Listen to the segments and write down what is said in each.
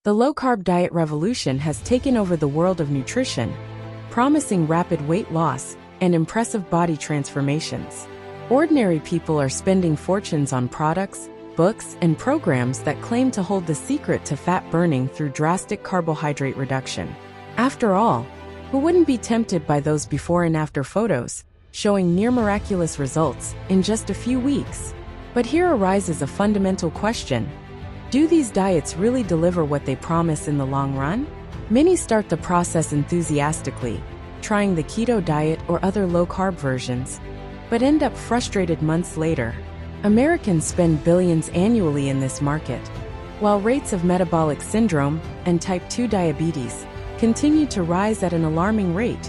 The low-carb diet revolution has taken over the world of nutrition, promising rapid weight loss and impressive body transformations. Ordinary people are spending fortunes on products, books, and programs that claim to hold the secret to fat burning through drastic carbohydrate reduction. After all, who wouldn't be tempted by those before and after photos, showing near miraculous results in just a few weeks? But here arises a fundamental question. Do these diets really deliver what they promise in the long run? Many start the process enthusiastically, trying the keto diet or other low-carb versions, but end up frustrated months later. Americans spend billions annually in this market, while rates of metabolic syndrome and type 2 diabetes continue to rise at an alarming rate,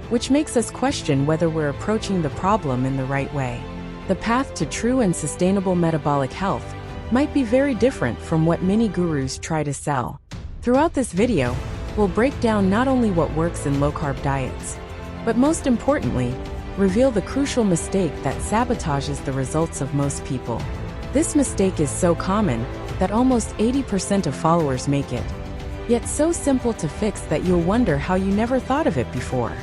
which makes us question whether we're approaching the problem in the right way. The path to true and sustainable metabolic health might be very different from what many gurus try to sell. Throughout this video, we'll break down not only what works in low-carb diets, but most importantly, reveal the crucial mistake that sabotages the results of most people. This mistake is so common that almost 80% of followers make it, yet so simple to fix that you'll wonder how you never thought of it before.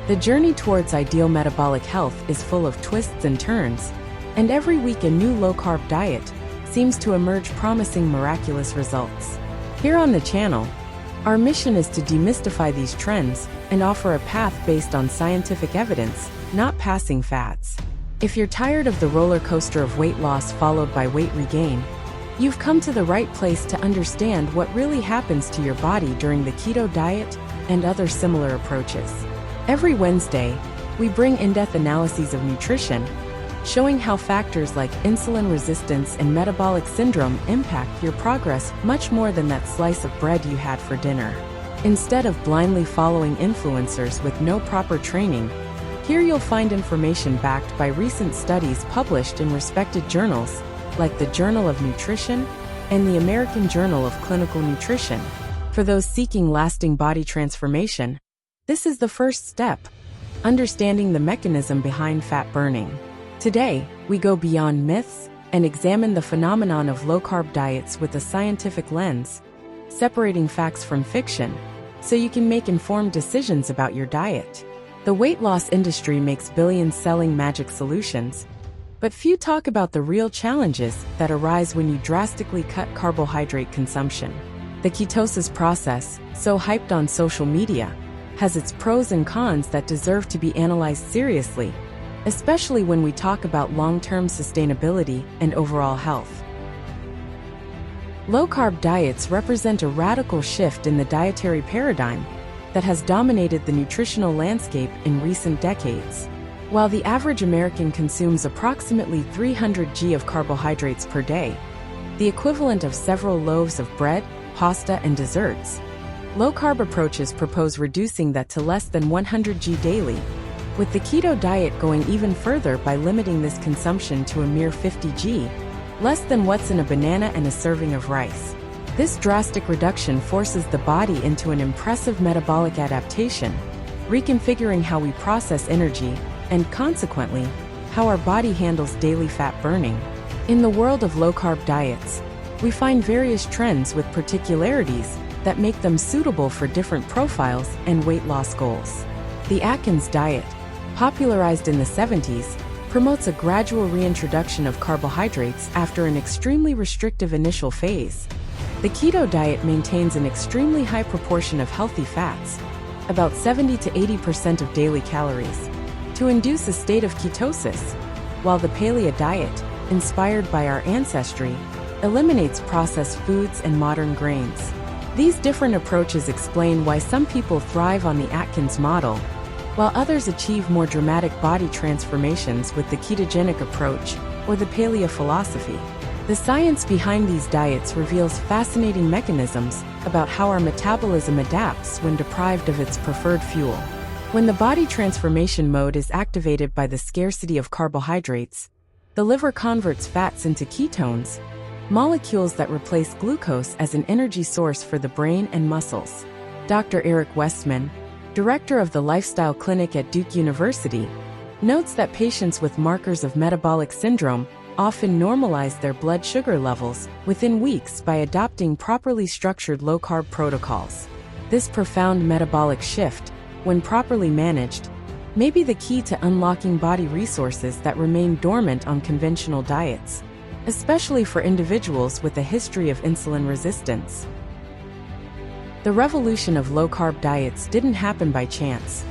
The journey towards ideal metabolic health is full of twists and turns, and every week a new low-carb diet seems to emerge promising miraculous results. Here on the channel, our mission is to demystify these trends and offer a path based on scientific evidence, not passing fads. If you're tired of the roller coaster of weight loss followed by weight regain, you've come to the right place to understand what really happens to your body during the keto diet and other similar approaches. Every Wednesday, we bring in-depth analyses of nutrition, showing how factors like insulin resistance and metabolic syndrome impact your progress much more than that slice of bread you had for dinner. Instead of blindly following influencers with no proper training, here you'll find information backed by recent studies published in respected journals like the Journal of Nutrition and the American Journal of Clinical Nutrition. For those seeking lasting body transformation, this is the first step: understanding the mechanism behind fat burning. Today, we go beyond myths and examine the phenomenon of low-carb diets with a scientific lens, separating facts from fiction, so you can make informed decisions about your diet. The weight loss industry makes billions selling magic solutions, but few talk about the real challenges that arise when you drastically cut carbohydrate consumption. The ketosis process, so hyped on social media, has its pros and cons that deserve to be analyzed seriously, especially when we talk about long-term sustainability and overall health. Low-carb diets represent a radical shift in the dietary paradigm that has dominated the nutritional landscape in recent decades. While the average American consumes approximately 300 g of carbohydrates per day, the equivalent of several loaves of bread, pasta, and desserts, low-carb approaches propose reducing that to less than 100 g daily, with the keto diet going even further by limiting this consumption to a mere 50 g, less than what's in a banana and a serving of rice. This drastic reduction forces the body into an impressive metabolic adaptation, reconfiguring how we process energy and, consequently, how our body handles daily fat burning. In the world of low-carb diets, we find various trends with particularities that make them suitable for different profiles and weight loss goals. The Atkins diet, popularized in the 70s, promotes a gradual reintroduction of carbohydrates after an extremely restrictive initial phase. The keto diet maintains an extremely high proportion of healthy fats, about 70 to 80% of daily calories, to induce a state of ketosis, while the paleo diet, inspired by our ancestry, eliminates processed foods and modern grains. These different approaches explain why some people thrive on the Atkins model, while others achieve more dramatic body transformations with the ketogenic approach or the paleo philosophy. The science behind these diets reveals fascinating mechanisms about how our metabolism adapts when deprived of its preferred fuel. When the body transformation mode is activated by the scarcity of carbohydrates, the liver converts fats into ketones, molecules that replace glucose as an energy source for the brain and muscles. Dr. Eric Westman, director of the Lifestyle Clinic at Duke University, notes that patients with markers of metabolic syndrome often normalize their blood sugar levels within weeks by adopting properly structured low-carb protocols. This profound metabolic shift, when properly managed, may be the key to unlocking body resources that remain dormant on conventional diets, especially for individuals with a history of insulin resistance. The revolution of low-carb diets didn't happen by chance.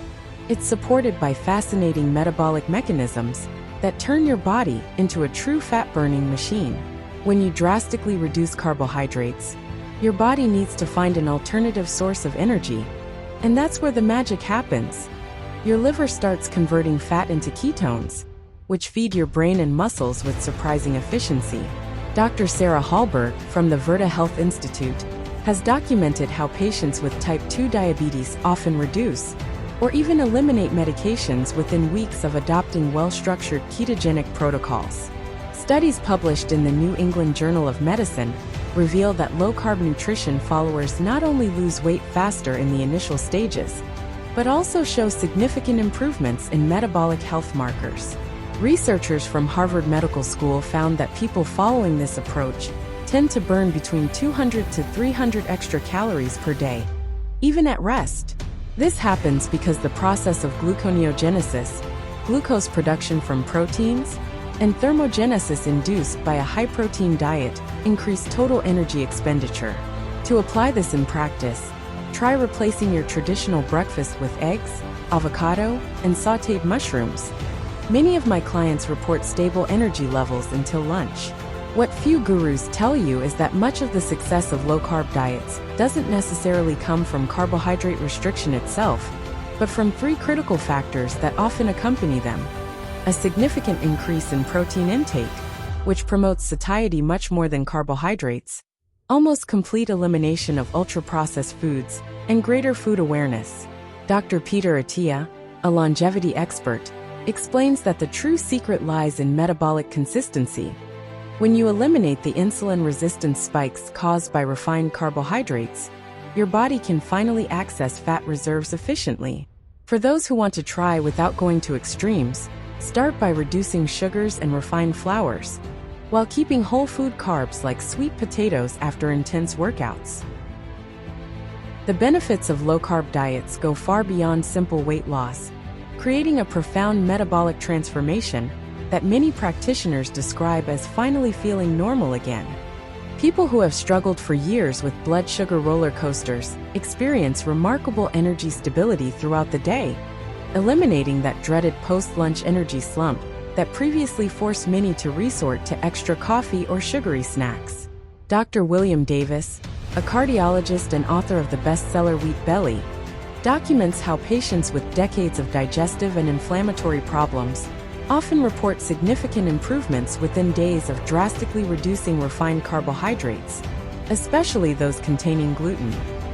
It's supported by fascinating metabolic mechanisms that turn your body into a true fat-burning machine. When you drastically reduce carbohydrates, your body needs to find an alternative source of energy, and that's where the magic happens. Your liver starts converting fat into ketones, which feed your brain and muscles with surprising efficiency. Dr. Sarah Hallberg from the Virta Health Institute has documented how patients with type 2 diabetes often reduce or even eliminate medications within weeks of adopting well-structured ketogenic protocols. Studies published in the New England Journal of Medicine reveal that low-carb nutrition followers not only lose weight faster in the initial stages, but also show significant improvements in metabolic health markers. Researchers from Harvard Medical School found that people following this approach tend to burn between 200 to 300 extra calories per day, even at rest. This happens because the process of gluconeogenesis, glucose production from proteins, and thermogenesis induced by a high-protein diet increase total energy expenditure. To apply this in practice, try replacing your traditional breakfast with eggs, avocado, and sautéed mushrooms. Many of my clients report stable energy levels until lunch. What few gurus tell you is that much of the success of low-carb diets doesn't necessarily come from carbohydrate restriction itself, but from three critical factors that often accompany them. A significant increase in protein intake, which promotes satiety much more than carbohydrates, almost complete elimination of ultra-processed foods, and greater food awareness. Dr. Peter Attia, a longevity expert, explains that the true secret lies in metabolic consistency. When you eliminate the insulin resistance spikes caused by refined carbohydrates, your body can finally access fat reserves efficiently. For those who want to try without going to extremes, start by reducing sugars and refined flours, while keeping whole food carbs like sweet potatoes after intense workouts. The benefits of low-carb diets go far beyond simple weight loss, creating a profound metabolic transformation that many practitioners describe as finally feeling normal again. People who have struggled for years with blood sugar roller coasters experience remarkable energy stability throughout the day, eliminating that dreaded post-lunch energy slump that previously forced many to resort to extra coffee or sugary snacks. Dr. William Davis, a cardiologist and author of the bestseller Wheat Belly, documents how patients with decades of digestive and inflammatory problems often report significant improvements within days of drastically reducing refined carbohydrates, especially those containing gluten.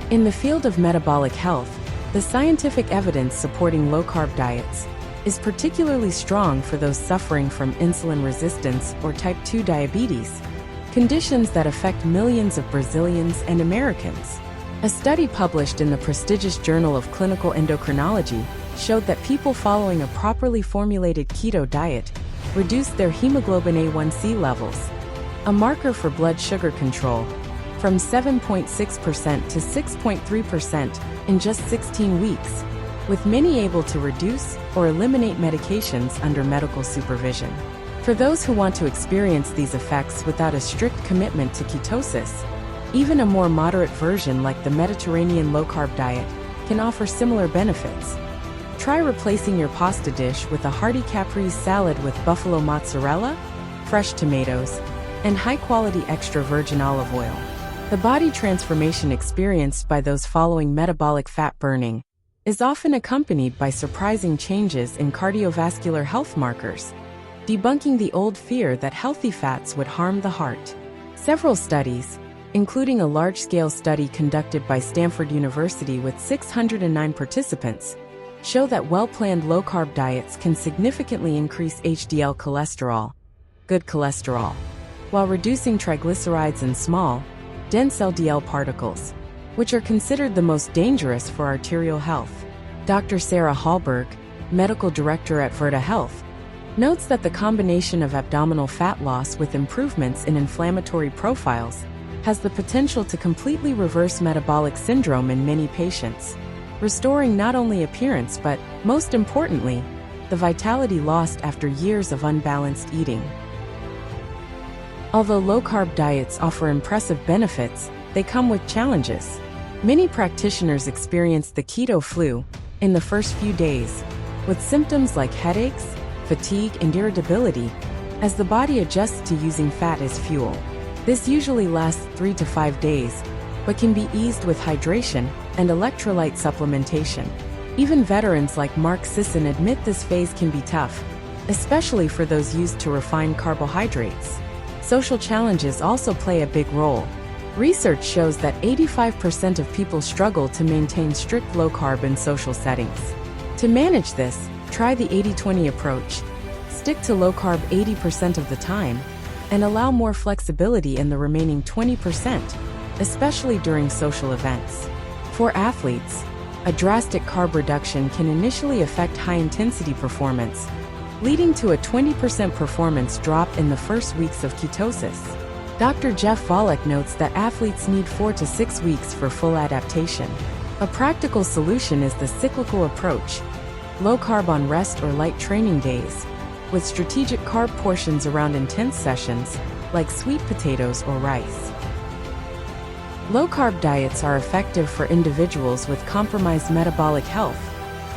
In the field of metabolic health, the scientific evidence supporting low-carb diets is particularly strong for those suffering from insulin resistance or type 2 diabetes, conditions that affect millions of Brazilians and Americans. A study published in the prestigious Journal of Clinical Endocrinology showed that people following a properly formulated keto diet reduced their hemoglobin A1C levels, a marker for blood sugar control, from 7.6% to 6.3% in just 16 weeks, with many able to reduce or eliminate medications under medical supervision. For those who want to experience these effects without a strict commitment to ketosis, even a more moderate version like the Mediterranean low-carb diet can offer similar benefits. Try replacing your pasta dish with a hearty caprese salad with buffalo mozzarella, fresh tomatoes, and high-quality extra virgin olive oil. The body transformation experienced by those following metabolic fat burning is often accompanied by surprising changes in cardiovascular health markers, debunking the old fear that healthy fats would harm the heart. Several studies, including a large-scale study conducted by Stanford University with 609 participants, show that well-planned low-carb diets can significantly increase HDL cholesterol, good cholesterol, while reducing triglycerides and small, dense LDL particles, which are considered the most dangerous for arterial health. Dr. Sarah Hallberg, medical director at Virta Health, notes that the combination of abdominal fat loss with improvements in inflammatory profiles has the potential to completely reverse metabolic syndrome in many patients, restoring not only appearance but, most importantly, the vitality lost after years of unbalanced eating. Although low-carb diets offer impressive benefits, they come with challenges. Many practitioners experience the keto flu in the first few days, with symptoms like headaches, fatigue, and irritability, as the body adjusts to using fat as fuel. This usually lasts 3 to 5 days, but can be eased with hydration and electrolyte supplementation. Even veterans like Mark Sisson admit this phase can be tough, especially for those used to refined carbohydrates. Social challenges also play a big role. Research shows that 85% of people struggle to maintain strict low-carb in social settings. To manage this, try the 80-20 approach. Stick to low-carb 80% of the time, and allow more flexibility in the remaining 20%, especially during social events. For athletes, a drastic carb reduction can initially affect high-intensity performance, leading to a 20% performance drop in the first weeks of ketosis. Dr. Jeff Volek notes that athletes need 4 to 6 weeks for full adaptation. A practical solution is the cyclical approach, low carb on rest or light training days, with strategic carb portions around intense sessions, like sweet potatoes or rice. Low-carb diets are effective for individuals with compromised metabolic health,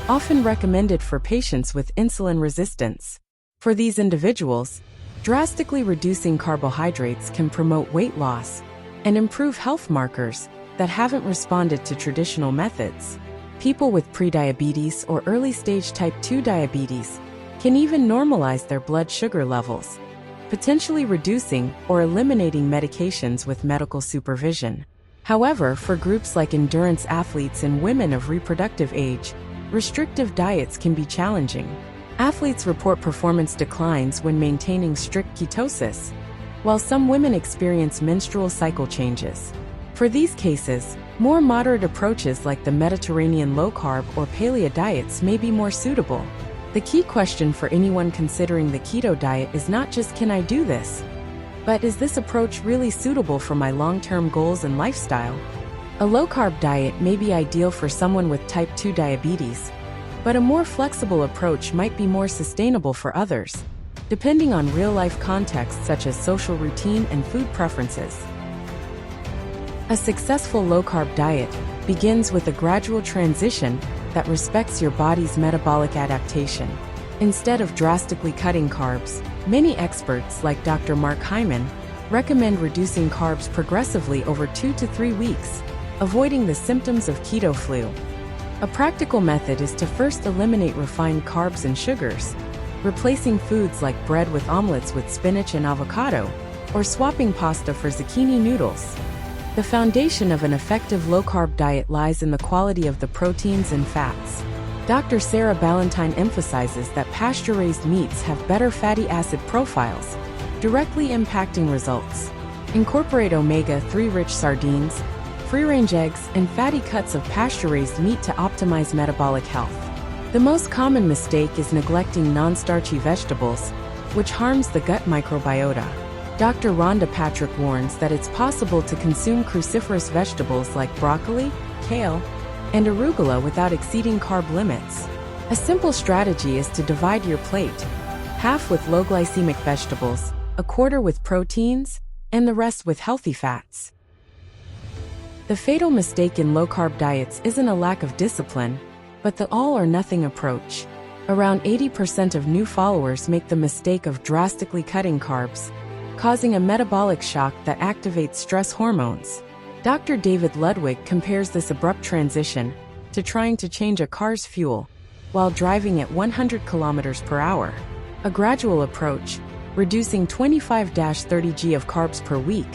often recommended for patients with insulin resistance. For these individuals, drastically reducing carbohydrates can promote weight loss and improve health markers that haven't responded to traditional methods. People with prediabetes or early-stage type 2 diabetes can even normalize their blood sugar levels, potentially reducing or eliminating medications with medical supervision. However, for groups like endurance athletes and women of reproductive age, restrictive diets can be challenging. Athletes report performance declines when maintaining strict ketosis, while some women experience menstrual cycle changes. For these cases, more moderate approaches like the Mediterranean low-carb or paleo diets may be more suitable. The key question for anyone considering the keto diet is not just "can I do this?" but "is this approach really suitable for my long-term goals and lifestyle?" A low-carb diet may be ideal for someone with type 2 diabetes, but a more flexible approach might be more sustainable for others, depending on real-life contexts such as social routine and food preferences. A successful low-carb diet begins with a gradual transition that respects your body's metabolic adaptation. Instead of drastically cutting carbs, many experts like Dr. Mark Hyman recommend reducing carbs progressively over 2 to 3 weeks, avoiding the symptoms of keto flu. A practical method is to first eliminate refined carbs and sugars, replacing foods like bread with omelets with spinach and avocado, or swapping pasta for zucchini noodles. The foundation of an effective low-carb diet lies in the quality of the proteins and fats. Dr. Sarah Ballantyne emphasizes that pasture-raised meats have better fatty acid profiles, directly impacting results. Incorporate omega-3 rich sardines, free-range eggs, and fatty cuts of pasture-raised meat to optimize metabolic health. The most common mistake is neglecting non-starchy vegetables, which harms the gut microbiota. Dr. Rhonda Patrick warns that it's possible to consume cruciferous vegetables like broccoli, kale, and arugula without exceeding carb limits. A simple strategy is to divide your plate, half with low glycemic vegetables, a quarter with proteins, and the rest with healthy fats. The fatal mistake in low-carb diets isn't a lack of discipline, but the all-or-nothing approach. Around 80% of new followers make the mistake of drastically cutting carbs, causing a metabolic shock that activates stress hormones. Dr. David Ludwig compares this abrupt transition to trying to change a car's fuel while driving at 100 kilometers per hour. A gradual approach, reducing 25-30 g of carbs per week,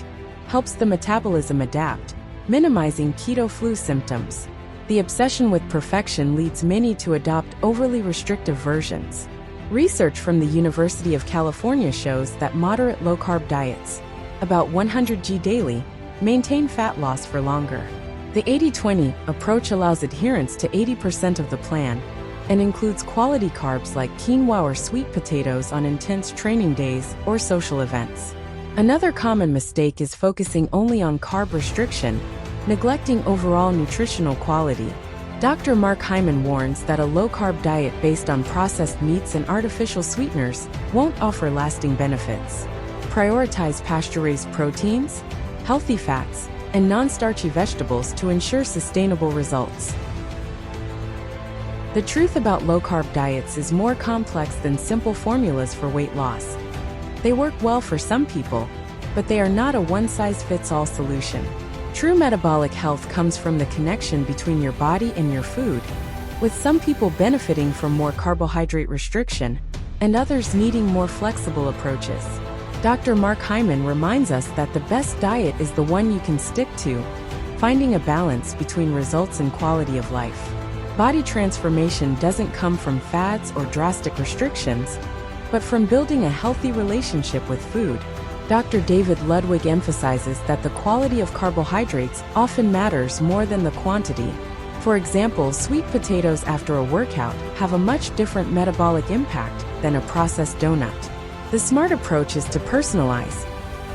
helps the metabolism adapt, minimizing keto flu symptoms. The obsession with perfection leads many to adopt overly restrictive versions. Research from the University of California shows that moderate low-carb diets, about 100 g daily, maintain fat loss for longer. The 80-20 approach allows adherence to 80% of the plan, and includes quality carbs like quinoa or sweet potatoes on intense training days or social events. Another common mistake is focusing only on carb restriction, neglecting overall nutritional quality. Dr. Mark Hyman warns that a low-carb diet based on processed meats and artificial sweeteners won't offer lasting benefits. Prioritize pasture-raised proteins, healthy fats, and non-starchy vegetables to ensure sustainable results. The truth about low-carb diets is more complex than simple formulas for weight loss. They work well for some people, but they are not a one-size-fits-all solution. True metabolic health comes from the connection between your body and your food, with some people benefiting from more carbohydrate restriction and others needing more flexible approaches. Dr. Mark Hyman reminds us that the best diet is the one you can stick to, finding a balance between results and quality of life. Body transformation doesn't come from fads or drastic restrictions, but from building a healthy relationship with food. Dr. David Ludwig emphasizes that the quality of carbohydrates often matters more than the quantity. For example, sweet potatoes after a workout have a much different metabolic impact than a processed donut. The smart approach is to personalize.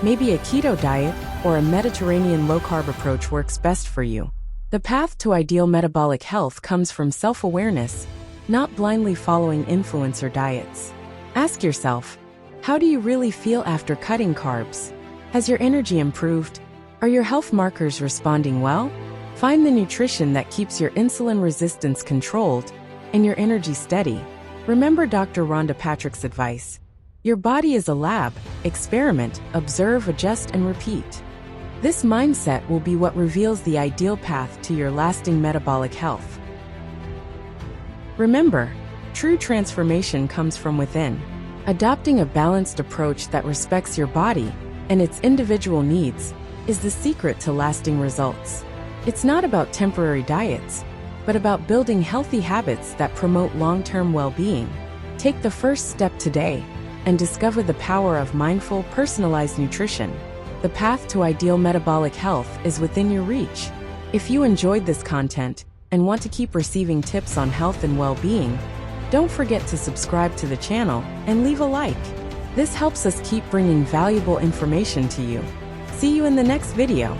Maybe a keto diet or a Mediterranean low-carb approach works best for you. The path to ideal metabolic health comes from self-awareness, not blindly following influencer diets. Ask yourself, how do you really feel after cutting carbs? Has your energy improved? Are your health markers responding well? Find the nutrition that keeps your insulin resistance controlled and your energy steady. Remember Dr. Rhonda Patrick's advice. Your body is a lab. Experiment, observe, adjust, and repeat. This mindset will be what reveals the ideal path to your lasting metabolic health. Remember, true transformation comes from within. Adopting a balanced approach that respects your body and its individual needs is the secret to lasting results. It's not about temporary diets, but about building healthy habits that promote long-term well-being. Take the first step today and discover the power of mindful, personalized nutrition. The path to ideal metabolic health is within your reach. If you enjoyed this content and want to keep receiving tips on health and well-being, don't forget to subscribe to the channel and leave a like. This helps us keep bringing valuable information to you. See you in the next video.